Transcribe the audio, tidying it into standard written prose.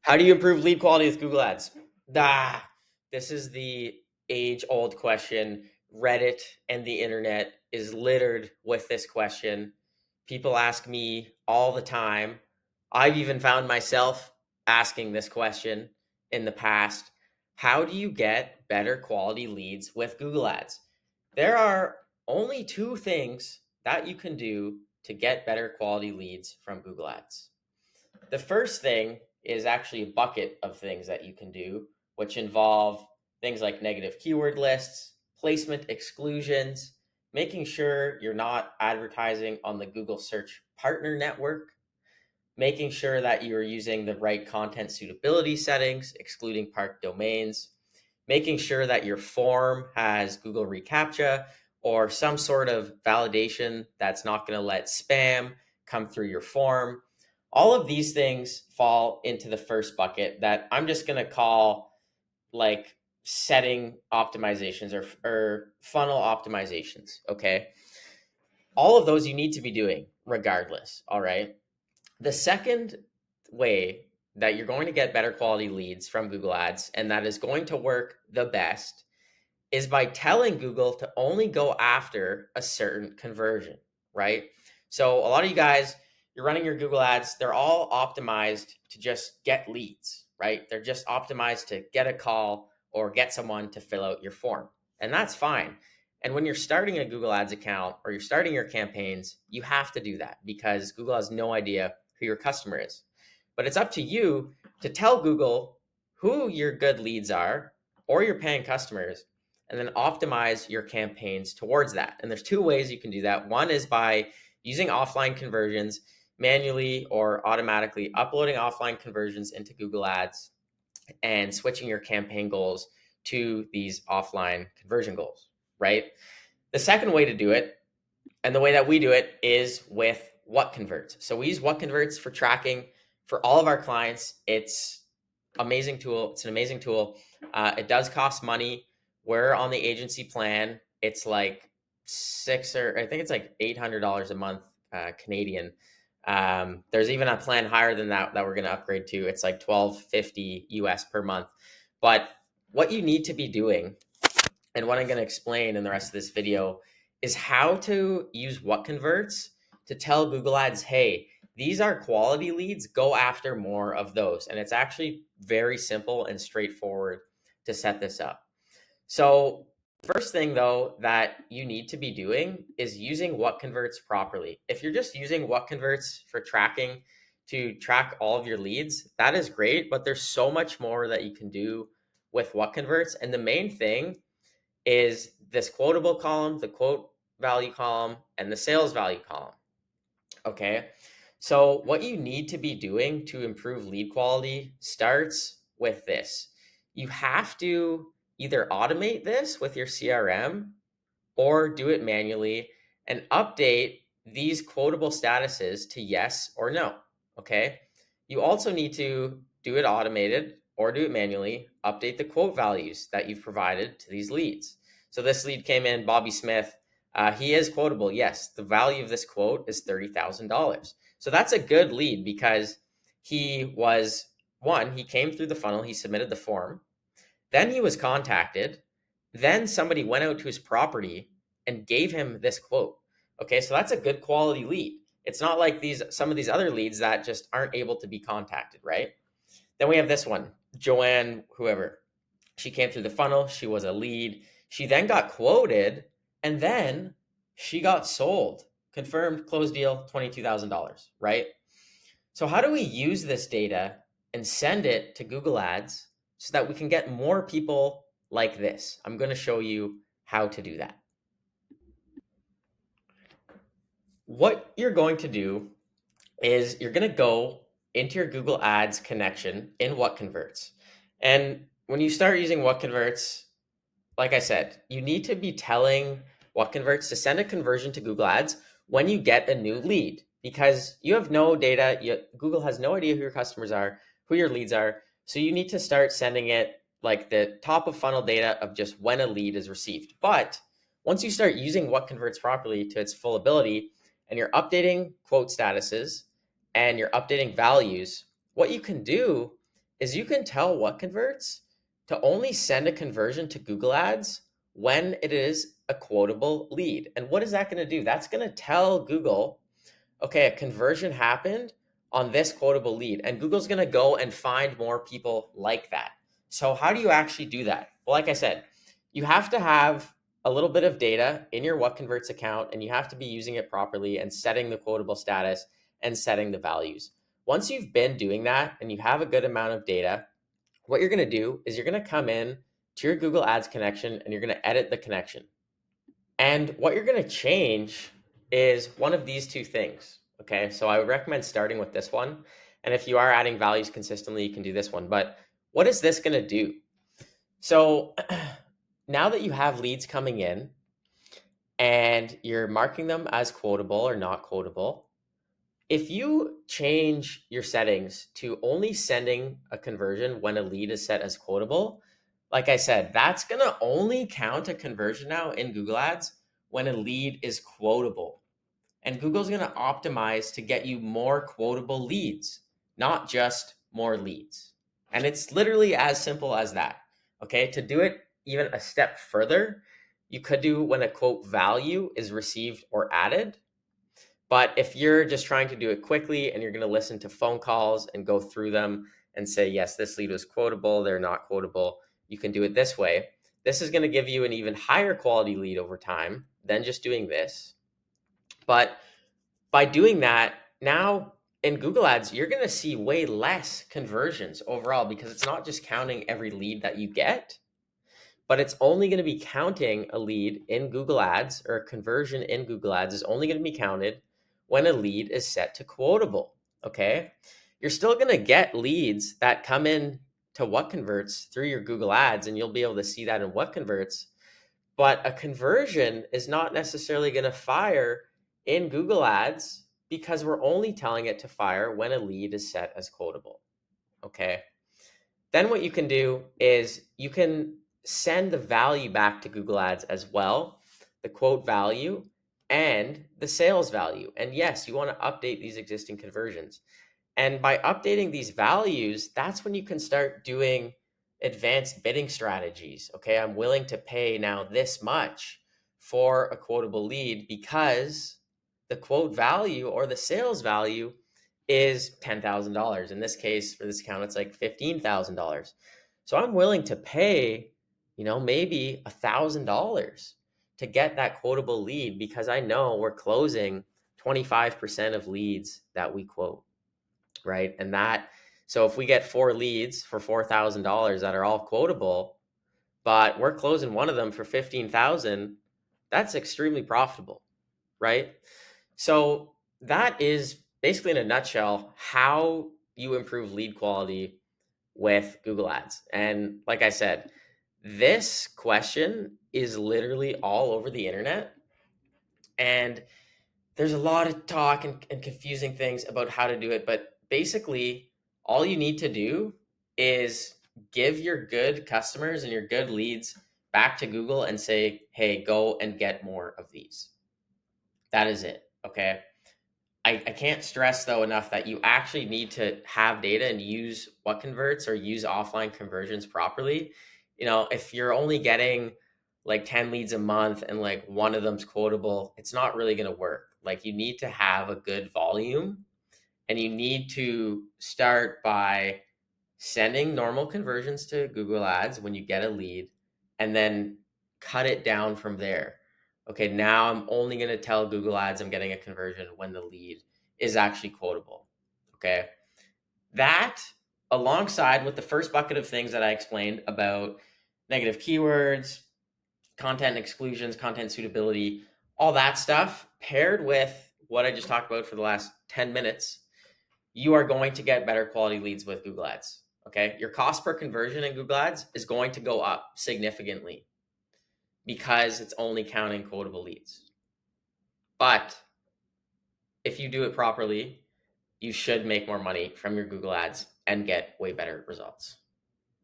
How do you improve lead quality with Google Ads? Ah, this is the age old question. Reddit and the internet is littered with this question. People ask me all the time. I've even found myself asking this question in the past. How do you get better quality leads with Google Ads? There are only two things that you can do to get better quality leads from Google Ads. The first thing is actually a bucket of things that you can do, which involve things like negative keyword lists, placement exclusions, making sure you're not advertising on the Google Search Partner Network, making sure that you're using the right content suitability settings, excluding parked domains, making sure that your form has Google reCAPTCHA or some sort of validation that's not going to let spam come through your form. All of these things fall into the first bucket that I'm just going to call like setting optimizations or funnel optimizations. Okay. All of those you need to be doing regardless. All right. The second way that you're going to get better quality leads from Google Ads, and that is going to work the best, is by telling Google to only go after a certain conversion, right? So a lot of you guys, you're running your Google Ads, they're all optimized to just get leads, right? They're just optimized to get a call or get someone to fill out your form. And that's fine. And when you're starting a Google Ads account or you're starting your campaigns, you have to do that because Google has no idea who your customer is. But it's up to you to tell Google who your good leads are or your paying customers and then optimize your campaigns towards that. And there's two ways you can do that. One is by using offline conversions manually or automatically uploading offline conversions into Google Ads and switching your campaign goals to these offline conversion goals, right? The second way to do it, and the way that we do it, is with What Converts. So we use What Converts for tracking for all of our clients. It's amazing tool. It's an amazing tool. It does cost money. We're on the agency plan. It's like I think it's like $800 a month Canadian. There's even a plan higher than that we're going to upgrade to. It's like $12.50 US per month. But what you need to be doing, and what I'm going to explain in the rest of this video, is how to use What Converts to tell Google Ads, hey, these are quality leads, go after more of those. And it's actually very simple and straightforward to set this up. So first thing though that you need to be doing is using What Converts properly. If you're just using What Converts for tracking to track all of your leads, that is great, but there's so much more that you can do with What Converts. And the main thing is this quotable column, the quote value column, and the sales value column. Okay. So what you need to be doing to improve lead quality starts with this. You have to either automate this with your CRM or do it manually and update these quotable statuses to yes or no. Okay. You also need to do it automated or do it manually, update the quote values that you've provided to these leads. So this lead came in, Bobby Smith. He is quotable. Yes, the value of this quote is $30,000. So that's a good lead because he came through the funnel, he submitted the form, then he was contacted, then somebody went out to his property and gave him this quote. Okay, so that's a good quality lead. It's not like some of these other leads that just aren't able to be contacted, right? Then we have this one, Joanne, whoever. She came through the funnel, she was a lead. She then got quoted, and then she got sold. Confirmed, closed deal, $22,000, right? So how do we use this data and send it to Google Ads so that we can get more people like this? I'm going to show you how to do that. What you're going to do is you're going to go into your Google Ads connection in What Converts. And when you start using What Converts, like I said, you need to be telling What Converts to send a conversion to Google Ads when you get a new lead, because you have no data. Google has no idea who your customers are, who your leads are. So you need to start sending it like the top of funnel data of just when a lead is received. But once you start using What Converts properly to its full ability and you're updating quote statuses and you're updating values, what you can do is you can tell what converts to only send a conversion to Google Ads when it is a quotable lead. And what is that going to do? That's going to tell Google, okay, a conversion happened on this quotable lead, and Google's going to go and find more people like that. So how do you actually do that? Well, like I said, you have to have a little bit of data in your What Converts account, and you have to be using it properly and setting the quotable status and setting the values. Once you've been doing that and you have a good amount of data, what you're going to do is you're going to come in to your Google Ads connection and you're going to edit the connection. And what you're going to change is one of these two things. Okay, so I would recommend starting with this one. And if you are adding values consistently, you can do this one. But what is this going to do? So now that you have leads coming in and you're marking them as quotable or not quotable, if you change your settings to only sending a conversion when a lead is set as quotable, like I said, that's going to only count a conversion now in Google Ads when a lead is quotable. And Google's going to optimize to get you more quotable leads, not just more leads. And it's literally as simple as that. Okay, to do it even a step further, you could do when a quote value is received or added. But if you're just trying to do it quickly and you're going to listen to phone calls and go through them and say, yes, this lead was quotable, they're not quotable, you can do it this way. This is going to give you an even higher quality lead over time than just doing this. But by doing that, now in Google Ads, you're going to see way less conversions overall because it's not just counting every lead that you get, but it's only going to be counting a lead in Google Ads, or a conversion in Google Ads is only going to be counted when a lead is set to quotable. Okay. You're still going to get leads that come in to What Converts through your Google Ads, and you'll be able to see that in What Converts. But a conversion is not necessarily going to fire in Google Ads because we're only telling it to fire when a lead is set as quotable. Okay. Then what you can do is you can send the value back to Google Ads as well, the quote value and the sales value. And yes, you want to update these existing conversions. And by updating these values, that's when you can start doing advanced bidding strategies. Okay, I'm willing to pay now this much for a quotable lead because the quote value or the sales value is $10,000. In this case, for this account, it's like $15,000. So I'm willing to pay, maybe $1,000 to get that quotable lead because I know we're closing 25% of leads that we quote, right? So if we get 4 leads for $4,000 that are all quotable, but we're closing one of them for 15,000, that's extremely profitable, right? So that is basically, in a nutshell, how you improve lead quality with Google Ads. And like I said, this question is literally all over the internet. And there's a lot of talk and confusing things about how to do it. But basically, all you need to do is give your good customers and your good leads back to Google and say, hey, go and get more of these. That is it. Okay. I can't stress though enough that you actually need to have data and use What Converts or use offline conversions properly. If you're only getting like 10 leads a month and like one of them's quotable, it's not really going to work. Like, you need to have a good volume, and you need to start by sending normal conversions to Google Ads when you get a lead, and then cut it down from there. Okay, now I'm only going to tell Google Ads I'm getting a conversion when the lead is actually quotable. Okay, that, alongside with the first bucket of things that I explained about negative keywords, content exclusions, content suitability, all that stuff, paired with what I just talked about for the last 10 minutes, you are going to get better quality leads with Google Ads. Okay. Your cost per conversion in Google Ads is going to go up significantly because it's only counting quotable leads. But if you do it properly, you should make more money from your Google Ads and get way better results.